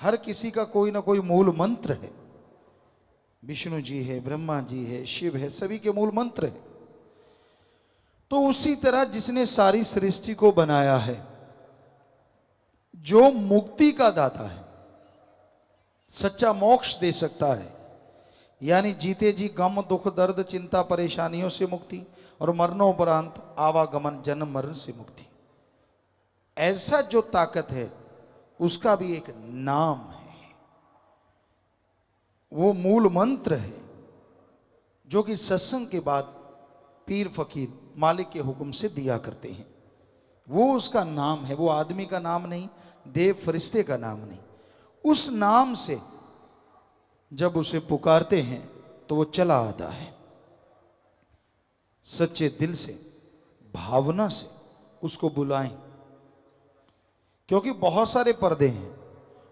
हर किसी का कोई ना कोई मूल मंत्र है। विष्णु जी है, ब्रह्मा जी है, शिव है, सभी के मूल मंत्र है। तो उसी तरह जिसने सारी सृष्टि को बनाया है, जो मुक्ति का दाता है, सच्चा मोक्ष दे सकता है, यानी जीते जी गम दुख दर्द चिंता परेशानियों से मुक्ति और मरणोपरांत आवागमन जन्म मरण से मुक्ति, ऐसा जो ताकत है उसका भी एक नाम है। वो मूल मंत्र है जो कि सत्संग के बाद पीर फकीर मालिक के हुक्म से दिया करते हैं। वो उसका नाम है, वो आदमी का नाम नहीं, देव फरिश्ते का नाम नहीं। उस नाम से जब उसे पुकारते हैं तो वो चला आता है। सच्चे दिल से, भावना से उसको बुलाएं, क्योंकि बहुत सारे पर्दे हैं।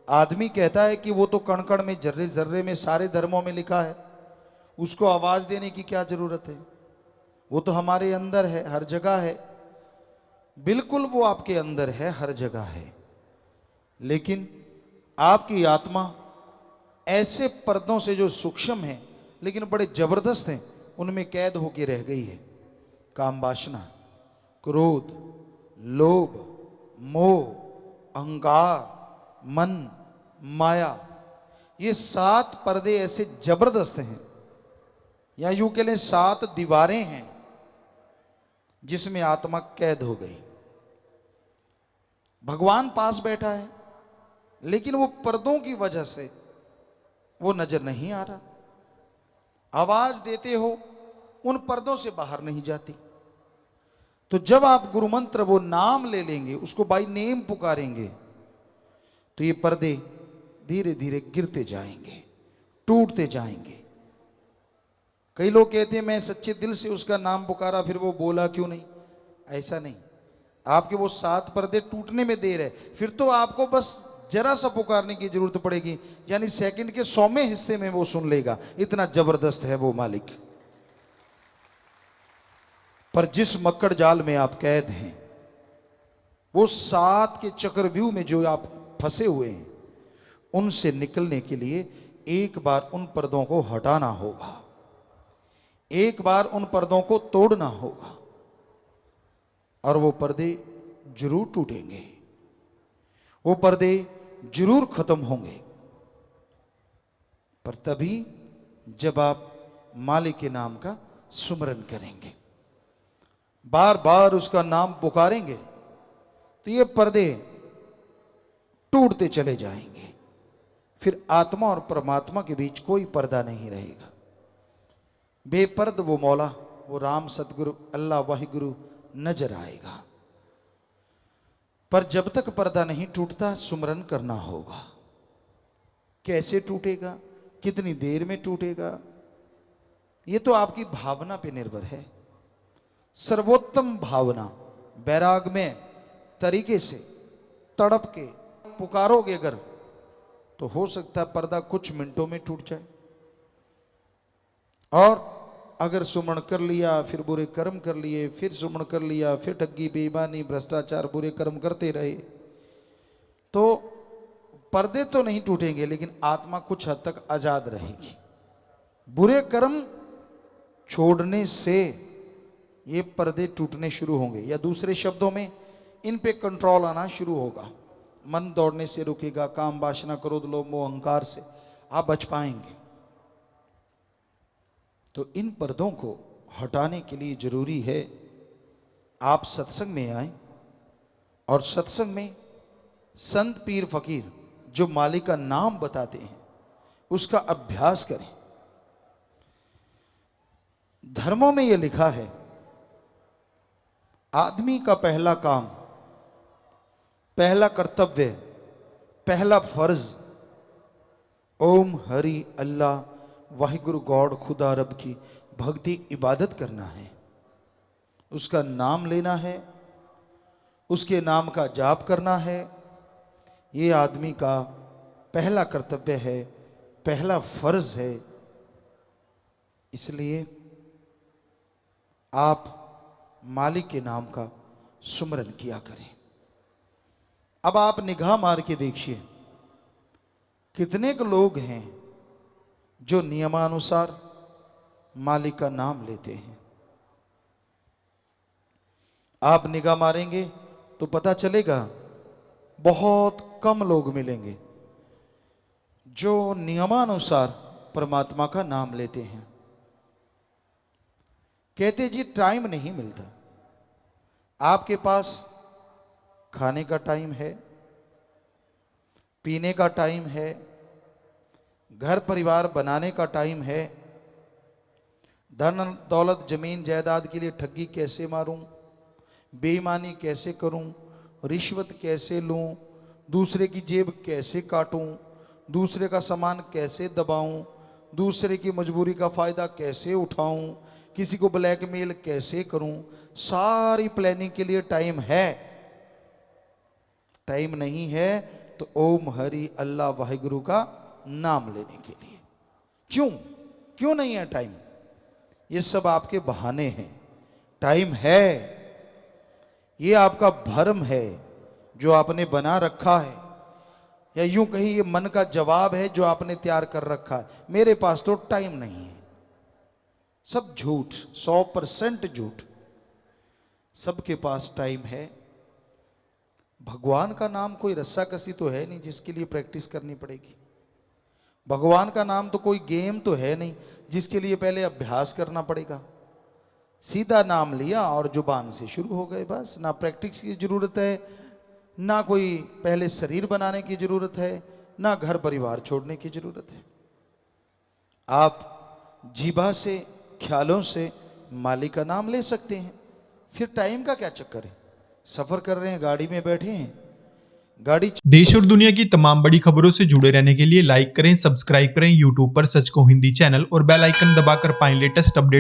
आदमी कहता है कि वो तो कण कण में, जर्रे जर्रे में, सारे धर्मों में लिखा है, उसको आवाज देने की क्या जरूरत है, वो तो हमारे अंदर है, हर जगह है। बिल्कुल वो आपके अंदर है, हर जगह है, लेकिन आपकी आत्मा ऐसे पर्दों से जो सूक्ष्म है लेकिन बड़े जबरदस्त हैं, उनमें कैद होकर रह गई है। काम वासना, क्रोध, लोभ, मोह, अहंकार, मन, माया, ये 7 पर्दे ऐसे जबरदस्त हैं, या यूं कह लें 7 दीवारें हैं जिसमें आत्मा कैद हो गई। भगवान पास बैठा है लेकिन वो पर्दों की वजह से वो नजर नहीं आ रहा। आवाज देते हो, उन पर्दों से बाहर नहीं जाती। तो जब आप गुरु मंत्र, वो नाम ले लेंगे, उसको बाय नेम पुकारेंगे, तो ये पर्दे धीरे धीरे गिरते जाएंगे, टूटते जाएंगे। कई लोग कहते हैं मैं सच्चे दिल से उसका नाम पुकारा, फिर वो बोला क्यों नहीं? ऐसा नहीं, आपके वो 7 पर्दे टूटने में देर है, फिर तो आपको बस जरा सा पुकारने की जरूरत पड़ेगी, यानी सेकंड के 100वें हिस्से में वो सुन लेगा। इतना जबरदस्त है वो मालिक। पर जिस मक्कड़ जाल में आप कैद हैं, वो 7 के चक्रव्यूह में जो आप फंसे हुए हैं, उनसे निकलने के लिए एक बार उन पर्दों को हटाना होगा, एक बार उन पर्दों को तोड़ना होगा, और वो पर्दे जरूर टूटेंगे, वो पर्दे जरूर खत्म होंगे। पर तभी जब आप मालिक के नाम का सुमरन करेंगे, बार बार उसका नाम पुकारेंगे, तो ये पर्दे टूटते चले जाएंगे। फिर आत्मा और परमात्मा के बीच कोई पर्दा नहीं रहेगा। बेपर्द वो मौला, वो राम, सतगुरु, अल्लाह, वाहिगुरु नजर आएगा। पर जब तक पर्दा नहीं टूटता, सुमरन करना होगा। कैसे टूटेगा, कितनी देर में टूटेगा, ये तो आपकी भावना पे निर्भर है। सर्वोत्तम भावना, बैराग में तरीके से तड़प के पुकारोगे अगर, तो हो सकता है पर्दा कुछ मिनटों में टूट जाए। और अगर सुमरण कर लिया, फिर बुरे कर्म कर लिए, फिर सुमरण कर लिया, फिर ठगी, बेईमानी, भ्रष्टाचार, बुरे कर्म करते रहे, तो पर्दे तो नहीं टूटेंगे, लेकिन आत्मा कुछ हद तक आजाद रहेगी। बुरे कर्म छोड़ने से ये पर्दे टूटने शुरू होंगे, या दूसरे शब्दों में इन पे कंट्रोल आना शुरू होगा। मन दौड़ने से रुकेगा, काम वासना, क्रोध, लोभ, मोह, अहंकार से आप बच पाएंगे। तो इन पर्दों को हटाने के लिए जरूरी है आप सत्संग में आए, और सत्संग में संत पीर फकीर जो मालिक का नाम बताते हैं उसका अभ्यास करें। धर्मों में यह लिखा है, आदमी का पहला काम, पहला कर्तव्य, पहला फर्ज ओम हरि अल्लाह वाहिगुरु गॉड खुदा रब की भक्ति इबादत करना है, उसका नाम लेना है, उसके नाम का जाप करना है। ये आदमी का पहला कर्तव्य है, पहला फर्ज है। इसलिए आप मालिक के नाम का सुमरन किया करें। अब आप निगाह मार के देखिए, कितने के लोग हैं जो नियमानुसार मालिक का नाम लेते हैं। आप निगाह मारेंगे तो पता चलेगा बहुत कम लोग मिलेंगे जो नियमानुसार परमात्मा का नाम लेते हैं। कहते जी टाइम नहीं मिलता। आपके पास खाने का टाइम है, पीने का टाइम है, घर परिवार बनाने का टाइम है, धन दौलत जमीन जायदाद के लिए ठगी कैसे मारूं, बेईमानी कैसे करूं, रिश्वत कैसे लूं, दूसरे की जेब कैसे काटूं, दूसरे का सामान कैसे दबाऊं, दूसरे की मजबूरी का फायदा कैसे उठाऊं, किसी को ब्लैकमेल कैसे करूं, सारी प्लानिंग के लिए टाइम है। टाइम नहीं है तो ओम हरि अल्लाह वाहिगुरु का नाम लेने के लिए। क्यों नहीं है टाइम? ये सब आपके बहाने हैं। टाइम है, ये आपका भ्रम है जो आपने बना रखा है, या यूं कहीं ये मन का जवाब है जो आपने तैयार कर रखा है। मेरे पास तो टाइम नहीं है। सब झूठ, 100% झूठ। सबके पास टाइम है। भगवान का नाम कोई रस्साकसी तो है नहीं जिसके लिए प्रैक्टिस करनी पड़ेगी। भगवान का नाम तो कोई गेम तो है नहीं जिसके लिए पहले अभ्यास करना पड़ेगा। सीधा नाम लिया और जुबान से शुरू हो गए, बस। ना प्रैक्टिस की जरूरत है, ना कोई पहले शरीर बनाने की जरूरत है, ना घर परिवार छोड़ने की जरूरत है। आप जीभा से, ख्यालों से मालिक का नाम ले सकते हैं। फिर टाइम का क्या चक्कर है? सफर कर रहे हैं, गाड़ी में बैठे हैं, गाड़ी। देश और दुनिया की तमाम बड़ी खबरों से जुड़े रहने के लिए लाइक करें, सब्सक्राइब करें यूट्यूब पर सच को हिंदी चैनल और बेल आइकन दबाकर पाएं लेटेस्ट अपडेट।